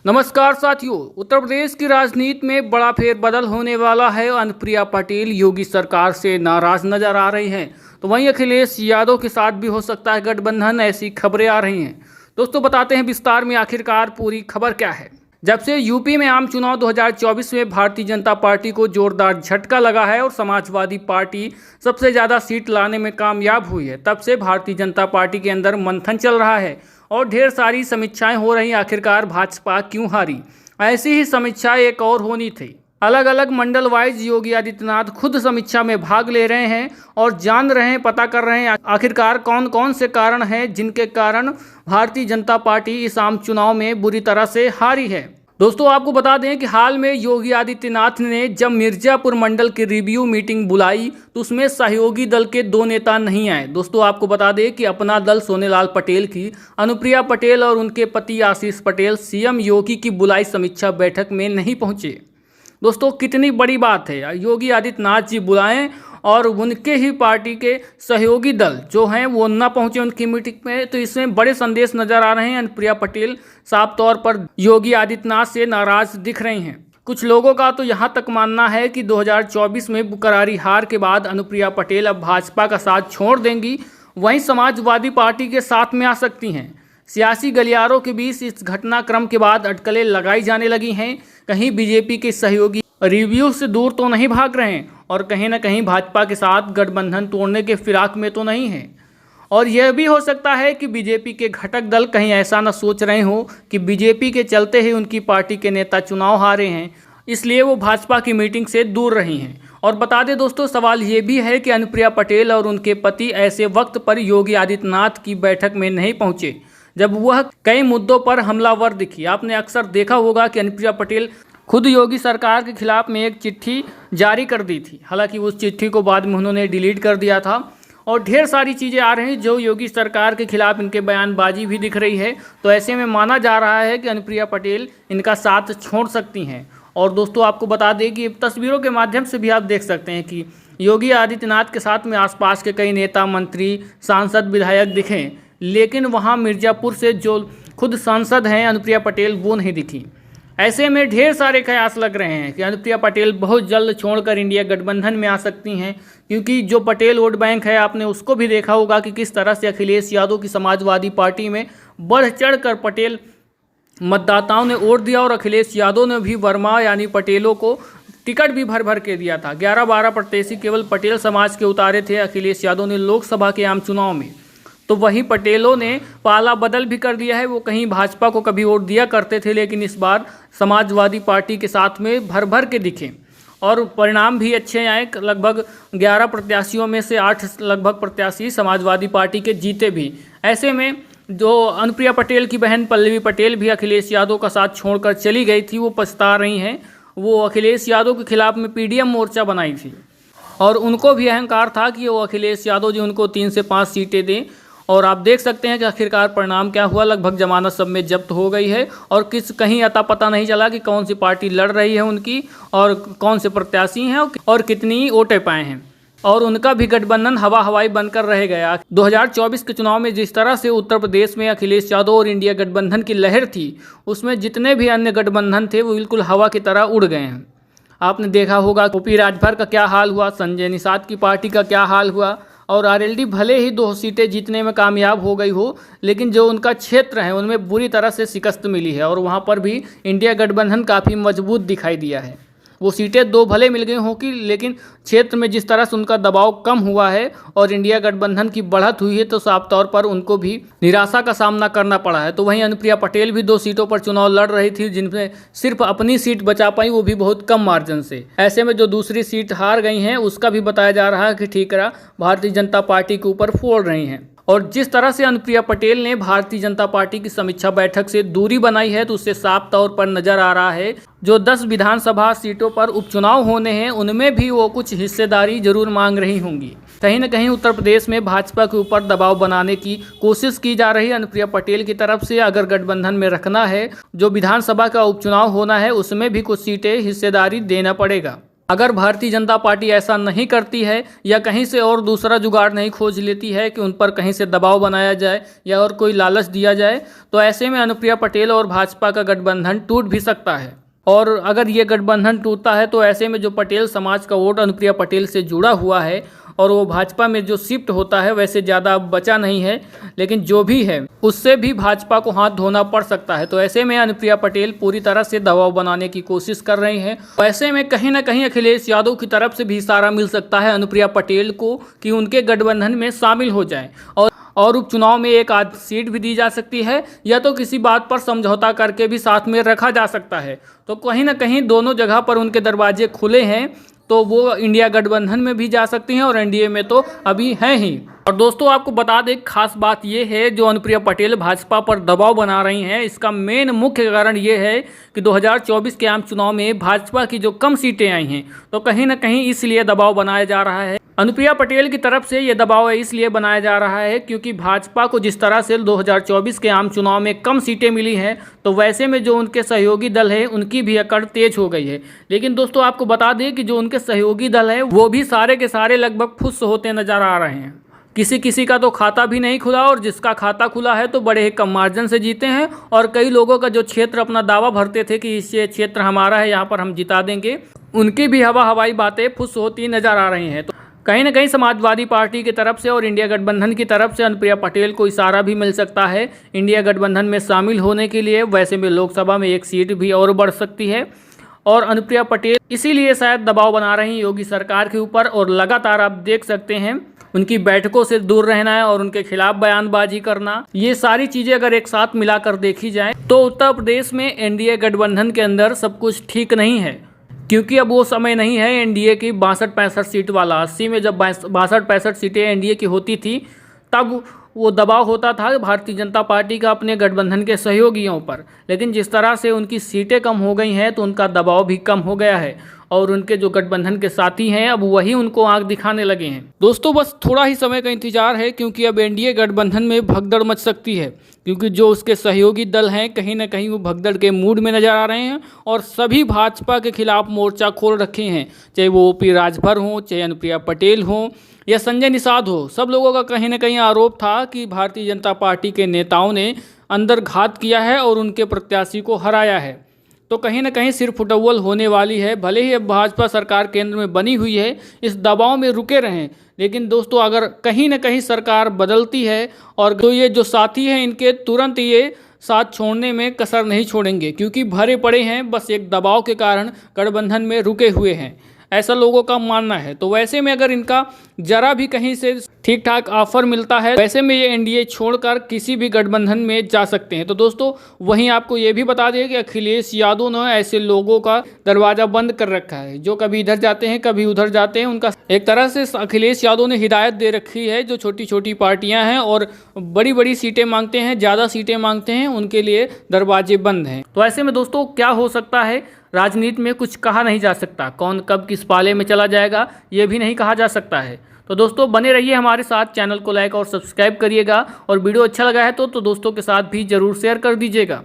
नमस्कार साथियों, उत्तर प्रदेश की राजनीति में बड़ा फेरबदल होने वाला है। अनुप्रिया पटेल योगी सरकार से नाराज नजर आ रही हैं, तो वहीं अखिलेश यादव के साथ भी हो सकता है गठबंधन, ऐसी खबरें आ रही हैं। दोस्तों बताते हैं विस्तार में आखिरकार पूरी खबर क्या है। जब से यूपी में आम चुनाव 2024 में भारतीय जनता पार्टी को जोरदार झटका लगा है और समाजवादी पार्टी सबसे ज़्यादा सीट लाने में कामयाब हुई है, तब से भारतीय जनता पार्टी के अंदर मंथन चल रहा है और ढेर सारी समीक्षाएं हो रही। आखिरकार भाजपा क्यों हारी, ऐसी ही समीक्षा एक और होनी थी। अलग अलग मंडल वाइज योगी आदित्यनाथ खुद समीक्षा में भाग ले रहे हैं और जान रहे हैं, पता कर रहे हैं आखिरकार कौन कौन से कारण हैं जिनके कारण भारतीय जनता पार्टी इस आम चुनाव में बुरी तरह से हारी है। दोस्तों आपको बता दें कि हाल में योगी आदित्यनाथ ने जब मिर्जापुर मंडल की रिव्यू मीटिंग बुलाई तो उसमें सहयोगी दल के 2 नेता नहीं आए। दोस्तों आपको बता दें कि अपना दल सोनेलाल पटेल की अनुप्रिया पटेल और उनके पति आशीष पटेल सीएम योगी की बुलाई समीक्षा बैठक में नहीं पहुंचे। दोस्तों कितनी बड़ी बात है, योगी आदित्यनाथ जी बुलाएं और उनके ही पार्टी के सहयोगी दल जो हैं वो ना पहुंचे उनकी मीटिंग में, तो इसमें बड़े संदेश नजर आ रहे हैं। अनुप्रिया पटेल साफ तौर पर योगी आदित्यनाथ से नाराज दिख रही हैं। कुछ लोगों का तो यहाँ तक मानना है कि 2024 में करारी हार के बाद अनुप्रिया पटेल अब भाजपा का साथ छोड़ देंगी, वहीं समाजवादी पार्टी के साथ में आ सकती हैं। सियासी गलियारों के बीच इस घटनाक्रम के बाद अटकलें लगाई जाने लगी हैं। कहीं बीजेपी के सहयोगी रिव्यू से दूर तो नहीं भाग रहे हैं और कहीं ना कहीं भाजपा के साथ गठबंधन तोड़ने के फिराक में तो नहीं है। और यह भी हो सकता है कि बीजेपी के घटक दल कहीं ऐसा न सोच रहे हो कि बीजेपी के चलते ही उनकी पार्टी के नेता चुनाव हारे हैं, इसलिए वो भाजपा की मीटिंग से दूर रही हैं। और बता दें दोस्तों, सवाल ये भी है कि अनुप्रिया पटेल और उनके पति ऐसे वक्त पर योगी आदित्यनाथ की बैठक में नहीं पहुंचे जब वह कई मुद्दों पर हमलावर दिखी। आपने अक्सर देखा होगा कि अनुप्रिया पटेल खुद योगी सरकार के खिलाफ में एक चिट्ठी जारी कर दी थी, हालांकि उस चिट्ठी को बाद में उन्होंने डिलीट कर दिया था। और ढेर सारी चीज़ें आ रही हैं जो योगी सरकार के खिलाफ इनके बयानबाजी भी दिख रही है, तो ऐसे में माना जा रहा है कि अनुप्रिया पटेल इनका साथ छोड़ सकती हैं। और दोस्तों आपको बता दें कि तस्वीरों के माध्यम से भी आप देख सकते हैं कि योगी आदित्यनाथ के साथ में आसपास के कई नेता, मंत्री, सांसद, विधायक दिखे, लेकिन वहाँ मिर्जापुर से जो खुद सांसद हैं अनुप्रिया पटेल वो नहीं दिखी। ऐसे में ढेर सारे कयास लग रहे हैं कि अनुप्रिया पटेल बहुत जल्द छोड़कर इंडिया गठबंधन में आ सकती हैं, क्योंकि जो पटेल वोट बैंक है आपने उसको भी देखा होगा कि किस तरह से अखिलेश यादव की समाजवादी पार्टी में बढ़ चढ़ कर पटेल मतदाताओं ने वोट दिया और अखिलेश यादव ने भी वर्मा यानी पटेलों को टिकट भी भर भर के दिया था। 11-12 प्रत्याशी केवल पटेल समाज के उतारे थे अखिलेश यादव ने लोकसभा के आम चुनाव में। तो वहीं पटेलों ने पाला बदल भी कर दिया है, वो कहीं भाजपा को कभी वोट दिया करते थे लेकिन इस बार समाजवादी पार्टी के साथ में भर भर के दिखे और परिणाम भी अच्छे आए। लगभग 11 प्रत्याशियों में से 8 लगभग प्रत्याशी समाजवादी पार्टी के जीते भी। ऐसे में जो अनुप्रिया पटेल की बहन पल्लवी पटेल भी अखिलेश यादव का साथ छोड़कर चली गई थी, वो पछता रही हैं। वो अखिलेश यादव के खिलाफ में पीडीएम मोर्चा बनाई थी और उनको भी अहंकार था कि वो अखिलेश यादव जी उनको 3 से 5 सीटें दें। और आप देख सकते हैं कि आखिरकार परिणाम क्या हुआ, लगभग जमानत सब में जब्त हो गई है और कहीं अता पता नहीं चला कि कौन सी पार्टी लड़ रही है उनकी और कौन से प्रत्याशी हैं और कितनी वोटें पाए हैं। और उनका भी गठबंधन हवा हवाई बनकर रह गया। 2024 के चुनाव में जिस तरह से उत्तर प्रदेश में अखिलेश यादव और इंडिया गठबंधन की लहर थी, उसमें जितने भी अन्य गठबंधन थे वो बिल्कुल हवा की तरह उड़ गए हैं। आपने देखा होगा ओपी राजभर का क्या हाल हुआ, संजय निषाद की पार्टी का क्या हाल हुआ। और आरएलडी भले ही 2 सीटें जीतने में कामयाब हो गई हो, लेकिन जो उनका क्षेत्र है उनमें बुरी तरह से शिकस्त मिली है और वहाँ पर भी इंडिया गठबंधन काफ़ी मजबूत दिखाई दिया है। वो सीटें 2 भले मिल गई हों कि, लेकिन क्षेत्र में जिस तरह से उनका दबाव कम हुआ है और इंडिया गठबंधन की बढ़त हुई है, तो साफ तौर पर उनको भी निराशा का सामना करना पड़ा है। तो वहीं अनुप्रिया पटेल भी 2 सीटों पर चुनाव लड़ रही थी, जिनमें सिर्फ अपनी सीट बचा पाई, वो भी बहुत कम मार्जिन से। ऐसे में जो दूसरी सीट हार गई हैं उसका भी बताया जा रहा है कि ठीकरा भारतीय जनता पार्टी के ऊपर फोड़ रही हैं। और जिस तरह से अनुप्रिया पटेल ने भारतीय जनता पार्टी की समीक्षा बैठक से दूरी बनाई है, तो उससे साफ तौर पर नजर आ रहा है जो 10 विधानसभा सीटों पर उपचुनाव होने हैं उनमें भी वो कुछ हिस्सेदारी जरूर मांग रही होंगी। कहीं न कहीं उत्तर प्रदेश में भाजपा के ऊपर दबाव बनाने की कोशिश की जा रही है अनुप्रिया पटेल की तरफ से। अगर गठबंधन में रखना है, जो विधानसभा का उपचुनाव होना है उसमें भी कुछ सीटें हिस्सेदारी देना पड़ेगा। अगर भारतीय जनता पार्टी ऐसा नहीं करती है या कहीं से और दूसरा जुगाड़ नहीं खोज लेती है कि उन पर कहीं से दबाव बनाया जाए या और कोई लालच दिया जाए, तो ऐसे में अनुप्रिया पटेल और भाजपा का गठबंधन टूट भी सकता है। और अगर ये गठबंधन टूटता है तो ऐसे में जो पटेल समाज का वोट अनुप्रिया पटेल से जुड़ा हुआ है और वो भाजपा में जो शिफ्ट होता है, वैसे ज़्यादा बचा नहीं है, लेकिन जो भी है उससे भी भाजपा को हाथ धोना पड़ सकता है। तो ऐसे में अनुप्रिया पटेल पूरी तरह से दबाव बनाने की कोशिश कर रही हैं। ऐसे में कहीं ना कहीं अखिलेश यादव की तरफ से भी इशारा मिल सकता है अनुप्रिया पटेल को कि उनके गठबंधन में शामिल हो जाएं और उपचुनाव में एक आध सीट भी दी जा सकती है, या तो किसी बात पर समझौता करके भी साथ में रखा जा सकता है। तो कहीं ना कहीं दोनों जगह पर उनके दरवाजे खुले हैं, तो वो इंडिया गठबंधन में भी जा सकती हैं और एनडीए में तो अभी हैं ही। और दोस्तों आपको बता दें, खास बात ये है जो अनुप्रिया पटेल भाजपा पर दबाव बना रही हैं, इसका मेन मुख्य कारण ये है कि 2024 के आम चुनाव में भाजपा की जो कम सीटें आई हैं, तो कहीं ना कहीं इसलिए दबाव बनाया जा रहा है। अनुप्रिया पटेल की तरफ से ये दबाव इसलिए बनाया जा रहा है क्योंकि भाजपा को जिस तरह से 2024 के आम चुनाव में कम सीटें मिली हैं, तो वैसे में जो उनके सहयोगी दल है उनकी भी अकड़ तेज हो गई है। लेकिन दोस्तों आपको बता दें कि जो उनके सहयोगी दल है वो भी सारे के सारे लगभग फुस होते नजर आ रहे हैं। किसी का तो खाता भी नहीं खुला, और जिसका खाता खुला है तो बड़े ही कम मार्जिन से जीते हैं। और कई लोगों का जो क्षेत्र अपना दावा भरते थे कि इस क्षेत्र हमारा है, यहाँ पर हम जिता देंगे, उनकी भी हवाई बातें फुस होती नजर आ रही हैं। तो कहीं ना कहीं समाजवादी पार्टी की तरफ से और इंडिया गठबंधन की तरफ से अनुप्रिया पटेल को इशारा भी मिल सकता है इंडिया गठबंधन में शामिल होने के लिए। वैसे में लोकसभा में एक सीट भी और बढ़ सकती है, और अनुप्रिया पटेल इसीलिए शायद दबाव बना रही योगी सरकार के ऊपर। और लगातार आप देख सकते हैं उनकी बैठकों से दूर रहना है और उनके खिलाफ बयानबाजी करना, ये सारी चीज़ें अगर एक साथ मिलाकर देखी जाए तो उत्तर प्रदेश में एनडीए गठबंधन के अंदर सब कुछ ठीक नहीं है। क्योंकि अब वो समय नहीं है एनडीए की 62-65 सीट वाला। 80 में जब 62-65 सीटें एनडीए की होती थी, तब वो दबाव होता था भारतीय जनता पार्टी का अपने गठबंधन के सहयोगियों पर। लेकिन जिस तरह से उनकी सीटें कम हो गई हैं, तो उनका दबाव भी कम हो गया है और उनके जो गठबंधन के साथी हैं अब वही उनको आंख दिखाने लगे हैं। दोस्तों बस थोड़ा ही समय का इंतजार है, क्योंकि अब एनडीए गठबंधन में भगदड़ मच सकती है, क्योंकि जो उसके सहयोगी दल हैं कहीं ना कहीं वो भगदड़ के मूड में नजर आ रहे हैं और सभी भाजपा के खिलाफ मोर्चा खोल रखे हैं। चाहे वो ओपी राजभर हों, चाहे अनुप्रिया पटेल हों या संजय निषाद हो, सब लोगों का कहीं ना कहीं आरोप था कि भारतीय जनता पार्टी के नेताओं ने अंदर घात किया है और उनके प्रत्याशी को हराया है। तो कहीं ना कहीं सिर फुटअव्वल होने वाली है। भले ही अब भाजपा सरकार केंद्र में बनी हुई है, इस दबाव में रुके रहें, लेकिन दोस्तों अगर कहीं ना कहीं सरकार बदलती है और तो ये जो साथी हैं इनके तुरंत ये साथ छोड़ने में कसर नहीं छोड़ेंगे, क्योंकि भरे पड़े हैं, बस एक दबाव के कारण गठबंधन में रुके हुए हैं, ऐसा लोगों का मानना है। तो वैसे में अगर इनका जरा भी कहीं से ठीक ठाक ऑफर मिलता है, वैसे में ये एनडीए छोड़कर किसी भी गठबंधन में जा सकते हैं। तो दोस्तों वहीं आपको ये भी बता दें कि अखिलेश यादव ने ऐसे लोगों का दरवाज़ा बंद कर रखा है जो कभी इधर जाते हैं कभी उधर जाते हैं। उनका एक तरह से अखिलेश यादव ने हिदायत दे रखी है, जो छोटी छोटी पार्टियाँ हैं और बड़ी बड़ी सीटें मांगते हैं, ज़्यादा सीटें मांगते हैं, उनके लिए दरवाजे बंद हैं। तो ऐसे में दोस्तों क्या हो सकता है, राजनीति में कुछ कहा नहीं जा सकता, कौन कब किस पाले में चला जाएगा ये भी नहीं कहा जा सकता है। तो दोस्तों बने रहिए हमारे साथ, चैनल को लाइक और सब्सक्राइब करिएगा, और वीडियो अच्छा लगा है तो दोस्तों के साथ भी ज़रूर शेयर कर दीजिएगा।